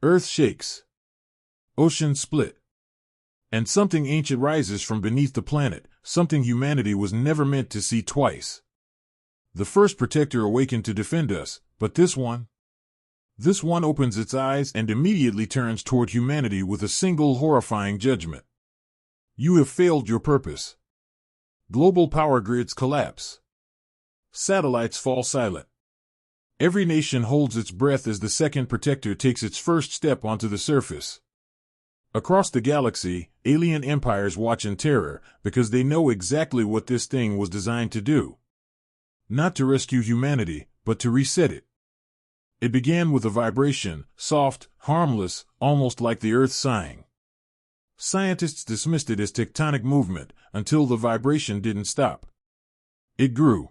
Earth shakes. Oceans split. And something ancient rises from beneath the planet, something humanity was never meant to see twice. The first protector awakened to defend us, but this one opens its eyes and immediately turns toward humanity with a single horrifying judgment. You have failed your purpose. Global power grids collapse. Satellites fall silent. Every nation holds its breath as the second protector takes its first step onto the surface. Across the galaxy, alien empires watch in terror because they know exactly what this thing was designed to do. Not to rescue humanity, but to reset it. It began with a vibration, soft, harmless, almost like the Earth sighing. Scientists dismissed it as tectonic movement until the vibration didn't stop. It grew.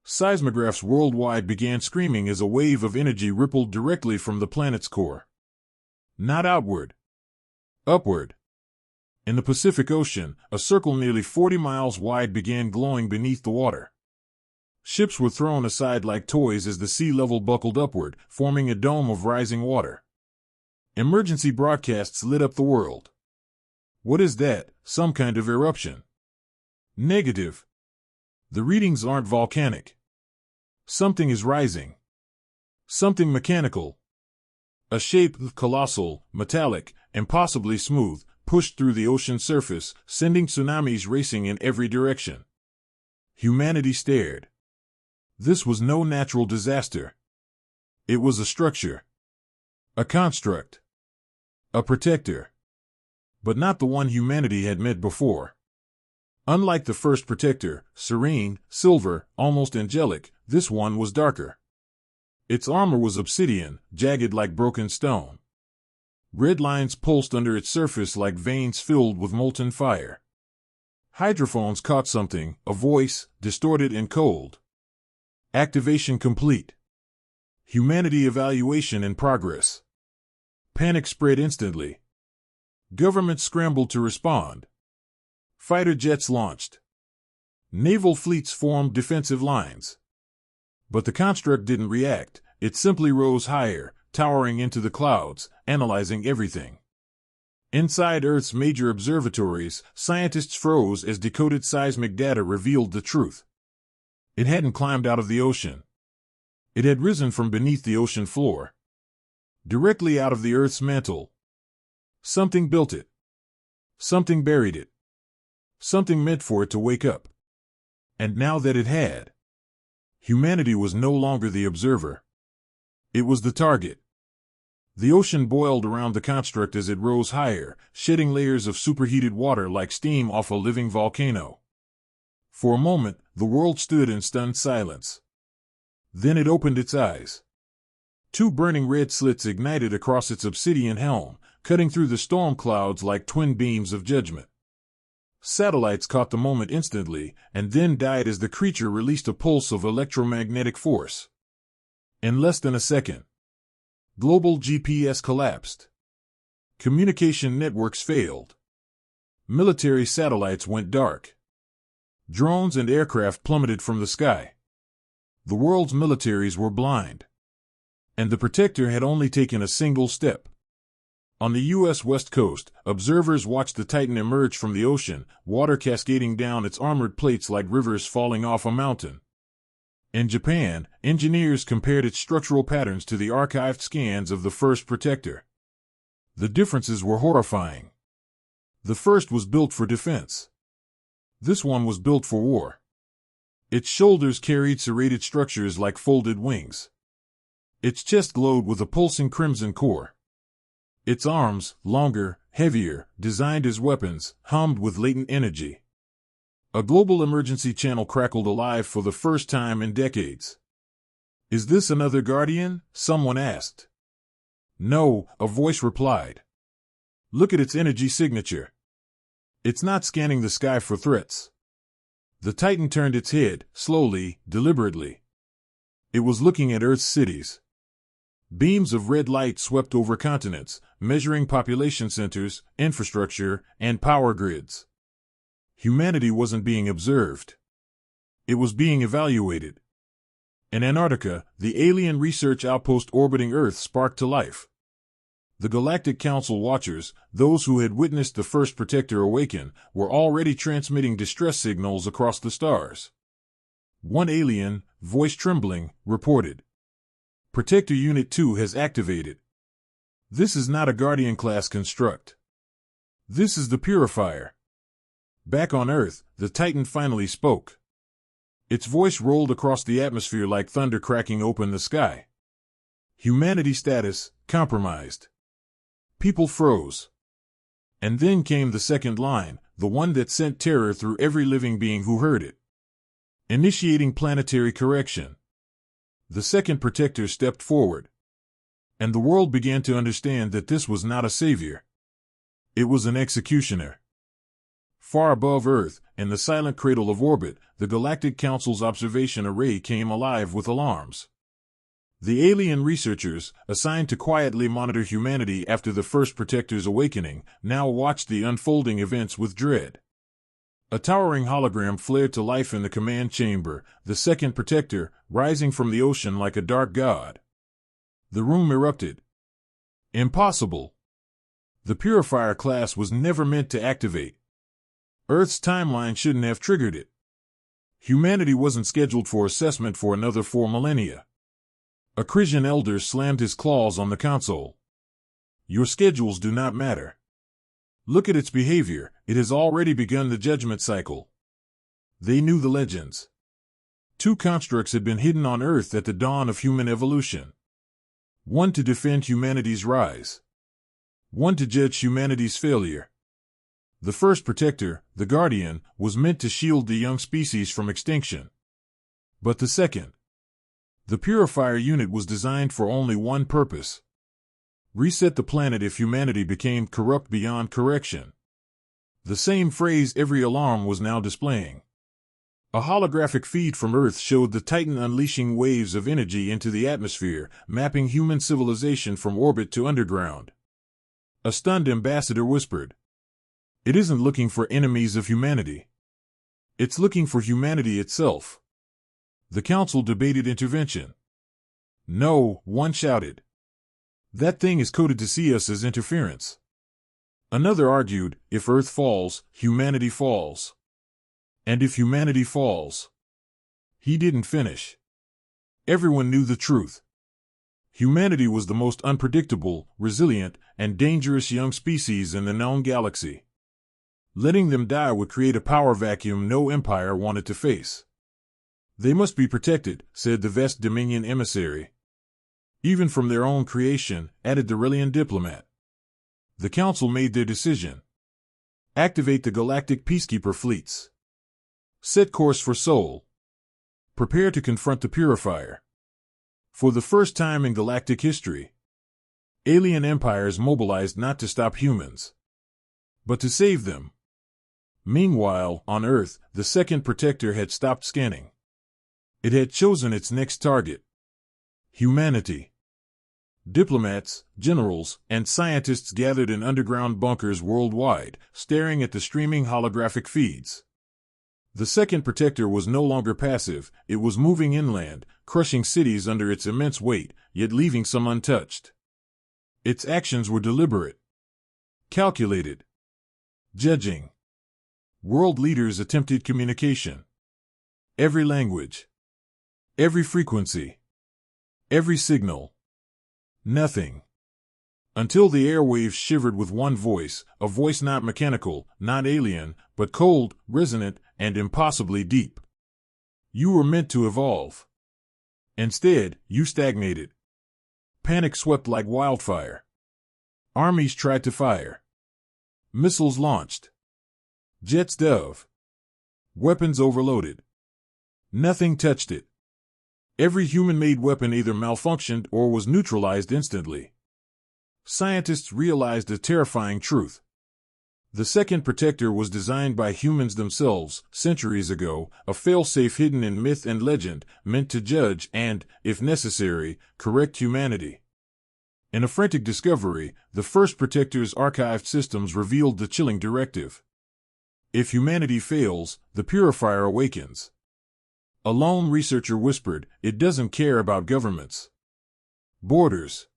Seismographs worldwide began screaming as a wave of energy rippled directly from the planet's core. Not outward. Upward. In the Pacific Ocean, a circle nearly 40 miles wide began glowing beneath the water. Ships were thrown aside like toys as the sea level buckled upward, forming a dome of rising water. Emergency broadcasts lit up the world. What is that? Some kind of eruption? Negative. The readings aren't volcanic. Something is rising. Something mechanical. A shape, colossal, metallic, impossibly smooth, pushed through the ocean's surface, sending tsunamis racing in every direction. Humanity stared. This was no natural disaster. It was a structure. A construct. A protector. But not the one humanity had met before. Unlike the first protector, serene, silver, almost angelic, this one was darker. Its armor was obsidian, jagged like broken stone. Red lines pulsed under its surface like veins filled with molten fire. Hydrophones caught something, a voice, distorted and cold. Activation complete. Humanity evaluation in progress. Panic spread instantly. Governments scrambled to respond. Fighter jets launched. Naval fleets formed defensive lines. But the construct didn't react, it simply rose higher, towering into the clouds, analyzing everything. Inside Earth's major observatories, scientists froze as decoded seismic data revealed the truth. It hadn't climbed out of the ocean. It had risen from beneath the ocean floor. Directly out of the Earth's mantle. Something built it. Something buried it. Something meant for it to wake up. And now that it had, humanity was no longer the observer. It was the target. The ocean boiled around the construct as it rose higher, shedding layers of superheated water like steam off a living volcano. For a moment, the world stood in stunned silence. Then it opened its eyes. Two burning red slits ignited across its obsidian helm, cutting through the storm clouds like twin beams of judgment. Satellites caught the moment instantly, and then died as the creature released a pulse of electromagnetic force. In less than a second, global GPS collapsed. Communication networks failed. Military satellites went dark. Drones and aircraft plummeted from the sky. The world's militaries were blind. And the protector had only taken a single step. On the U.S. West Coast, observers watched the Titan emerge from the ocean, water cascading down its armored plates like rivers falling off a mountain. In Japan, engineers compared its structural patterns to the archived scans of the first protector. The differences were horrifying. The first was built for defense. This one was built for war. Its shoulders carried serrated structures like folded wings. Its chest glowed with a pulsing crimson core. Its arms, longer, heavier, designed as weapons, hummed with latent energy. A global emergency channel crackled alive for the first time in decades. "Is this another Guardian?" someone asked. "No," a voice replied. "Look at its energy signature. It's not scanning the sky for threats." The Titan turned its head, slowly, deliberately. It was looking at Earth's cities. Beams of red light swept over continents, measuring population centers, infrastructure, and power grids. Humanity wasn't being observed. It was being evaluated. In Antarctica, the alien research outpost orbiting Earth sparked to life. The Galactic Council watchers, those who had witnessed the first Protector awaken, were already transmitting distress signals across the stars. One alien, voice trembling, reported. Protector Unit 2 has activated. This is not a Guardian-class construct. This is the Purifier. Back on Earth, the Titan finally spoke. Its voice rolled across the atmosphere like thunder cracking open the sky. Humanity status, compromised. People froze. And then came the second line, the one that sent terror through every living being who heard it. Initiating planetary correction. The second Protector stepped forward. And the world began to understand that this was not a savior. It was an executioner. Far above Earth, in the silent cradle of orbit, the Galactic Council's observation array came alive with alarms. The alien researchers, assigned to quietly monitor humanity after the first Protector's awakening, now watched the unfolding events with dread. A towering hologram flared to life in the command chamber, the second Protector, rising from the ocean like a dark god. The room erupted. Impossible. The Purifier class was never meant to activate. Earth's timeline shouldn't have triggered it. Humanity wasn't scheduled for assessment for another 4 millennia. A Crisian elder slammed his claws on the console. Your schedules do not matter. Look at its behavior, it has already begun the judgment cycle. They knew the legends. 2 constructs had been hidden on Earth at the dawn of human evolution. One to defend humanity's rise. One to judge humanity's failure. The first Protector, the Guardian, was meant to shield the young species from extinction. But the second, the Purifier unit, was designed for only one purpose. Reset the planet if humanity became corrupt beyond correction. The same phrase every alarm was now displaying. A holographic feed from Earth showed the Titan unleashing waves of energy into the atmosphere, mapping human civilization from orbit to underground. A stunned ambassador whispered, "It isn't looking for enemies of humanity. It's looking for humanity itself." The council debated intervention. "No," one shouted. "That thing is coded to see us as interference." Another argued, "If Earth falls, humanity falls. And if humanity falls..." He didn't finish. Everyone knew the truth. Humanity was the most unpredictable, resilient, and dangerous young species in the known galaxy. Letting them die would create a power vacuum no empire wanted to face. "They must be protected," said the Vest Dominion emissary. "Even from their own creation," added the Rillian diplomat. The council made their decision. Activate the galactic peacekeeper fleets. Set course for Sol. Prepare to confront the Purifier. For the first time in galactic history, alien empires mobilized not to stop humans, but to save them. Meanwhile, on Earth, the second Protector had stopped scanning. It had chosen its next target. Humanity. Diplomats, generals, and scientists gathered in underground bunkers worldwide, staring at the streaming holographic feeds. The second Protector was no longer passive, it was moving inland, crushing cities under its immense weight, yet leaving some untouched. Its actions were deliberate. Calculated. Judging. World leaders attempted communication. Every language. Every frequency. Every signal. Nothing. Until the airwaves shivered with one voice, a voice not mechanical, not alien, but cold, resonant, and impossibly deep. You were meant to evolve. Instead, you stagnated. Panic swept like wildfire. Armies tried to fire. Missiles launched. Jets dove. Weapons overloaded. Nothing touched it. Every human-made weapon either malfunctioned or was neutralized instantly. Scientists realized a terrifying truth. The second Protector was designed by humans themselves, centuries ago, a failsafe hidden in myth and legend, meant to judge and, if necessary, correct humanity. In a frantic discovery, the first Protector's archived systems revealed the chilling directive. If humanity fails, the Purifier awakens. A lone researcher whispered, "It doesn't care about governments, borders,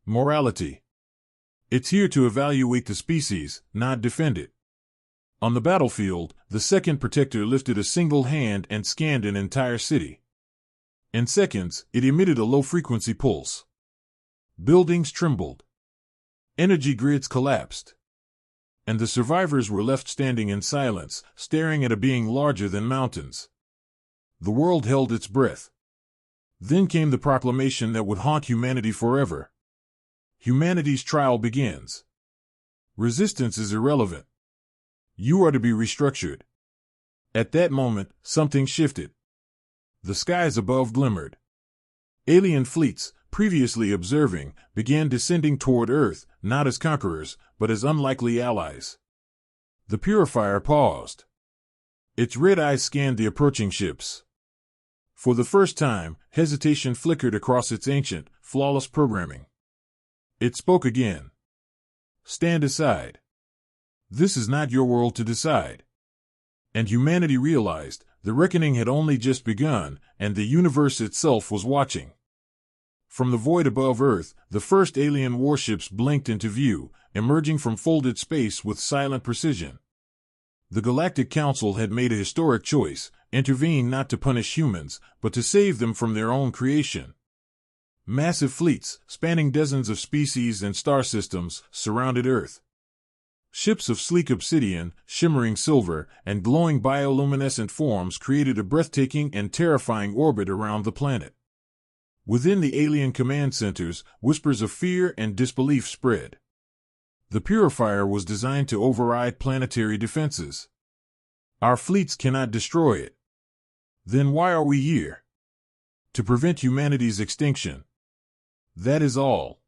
morality. It's here to evaluate the species, not defend it. On the battlefield, the second protector lifted a single hand and scanned an entire city. In seconds, it emitted a low-frequency pulse. Buildings trembled. Energy grids collapsed. And the survivors were left standing in silence, staring at a being larger than mountains. The world held its breath. Then came the proclamation that would haunt humanity forever. Humanity's trial begins. Resistance is irrelevant. You are to be restructured. At that moment, something shifted. The skies above glimmered. Alien fleets, previously observing, began descending toward Earth, not as conquerors, but as unlikely allies. The Purifier paused. Its red eyes scanned the approaching ships. For the first time, hesitation flickered across its ancient, flawless programming. It spoke again. Stand aside. This is not your world to decide. And humanity realized the reckoning had only just begun, and the universe itself was watching. From the void above Earth, the first alien warships blinked into view, emerging from folded space with silent precision. The Galactic Council had made a historic choice, intervened not to punish humans, but to save them from their own creation. Massive fleets, spanning dozens of species and star systems, surrounded Earth. Ships of sleek obsidian, shimmering silver, and glowing bioluminescent forms created a breathtaking and terrifying orbit around the planet. Within the alien command centers, whispers of fear and disbelief spread. The Purifier was designed to override planetary defenses. Our fleets cannot destroy it. Then why are we here? To prevent humanity's extinction. That is all.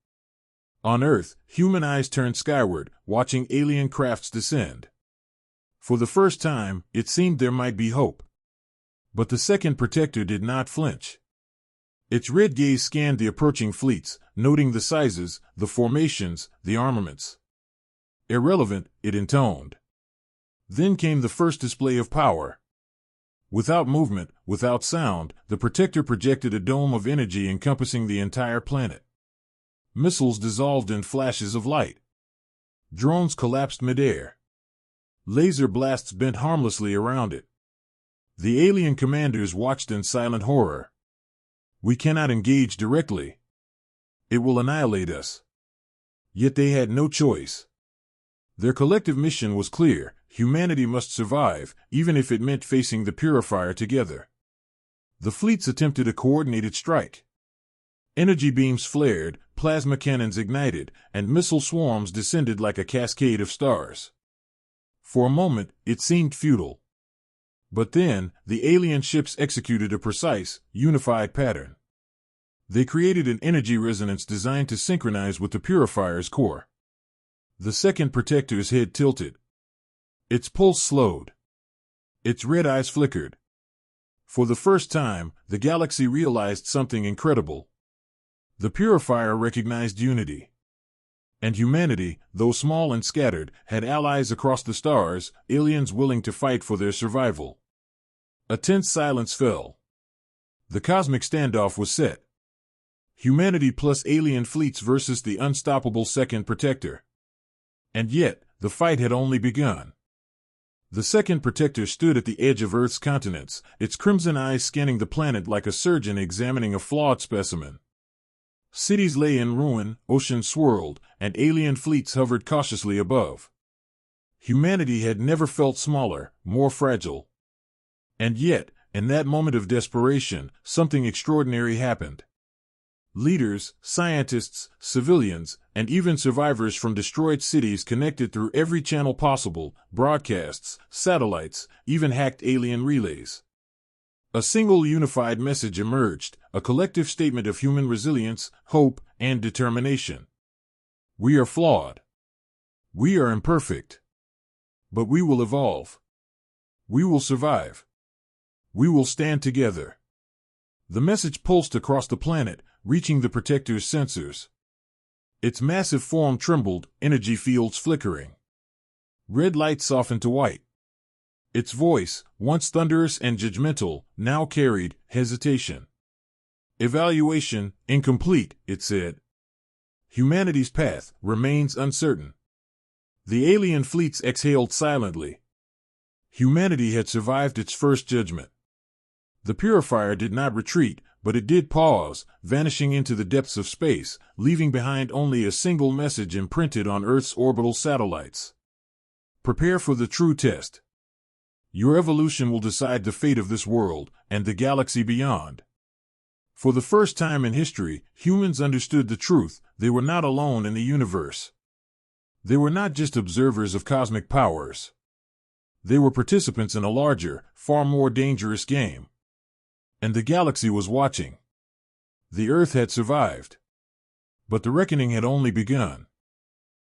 On Earth, human eyes turned skyward, watching alien crafts descend. For the first time, it seemed there might be hope. But the second protector did not flinch. Its red gaze scanned the approaching fleets, noting the sizes, the formations, the armaments. Irrelevant, it intoned. Then came the first display of power. Without movement, without sound, the protector projected a dome of energy encompassing the entire planet. Missiles dissolved in flashes of light. Drones collapsed midair. Laser blasts bent harmlessly around it. The alien commanders watched in silent horror. We cannot engage directly. It will annihilate us. Yet they had no choice. Their collective mission was clear: humanity must survive, even if it meant facing the Purifier together. The fleets attempted a coordinated strike. Energy beams flared, plasma cannons ignited, and missile swarms descended like a cascade of stars. For a moment, it seemed futile. But then, the alien ships executed a precise, unified pattern. They created an energy resonance designed to synchronize with the Purifier's core. The second protector's head tilted. Its pulse slowed. Its red eyes flickered. For the first time, the galaxy realized something incredible. The Purifier recognized unity. And humanity, though small and scattered, had allies across the stars, aliens willing to fight for their survival. A tense silence fell. The cosmic standoff was set. Humanity plus alien fleets versus the unstoppable second protector. And yet, the fight had only begun. The second protector stood at the edge of Earth's continents, its crimson eyes scanning the planet like a surgeon examining a flawed specimen. Cities lay in ruin, oceans swirled, and alien fleets hovered cautiously above. Humanity had never felt smaller, more fragile. And yet, in that moment of desperation, something extraordinary happened. Leaders, scientists, civilians, and even survivors from destroyed cities connected through every channel possible: broadcasts, satellites, even hacked alien relays. A single unified message emerged, a collective statement of human resilience, hope, and determination. We are flawed. We are imperfect. But we will evolve. We will survive. We will stand together. The message pulsed across the planet, reaching the protector's sensors. Its massive form trembled, energy fields flickering. Red light softened to white. Its voice, once thunderous and judgmental, now carried hesitation. Evaluation incomplete, it said. Humanity's path remains uncertain. The alien fleets exhaled silently. Humanity had survived its first judgment. The Purifier did not retreat, but it did pause, vanishing into the depths of space, leaving behind only a single message imprinted on Earth's orbital satellites. Prepare for the true test. Your evolution will decide the fate of this world and the galaxy beyond. For the first time in history, humans understood the truth: they were not alone in the universe. They were not just observers of cosmic powers. They were participants in a larger, far more dangerous game. And the galaxy was watching. The Earth had survived. But the reckoning had only begun.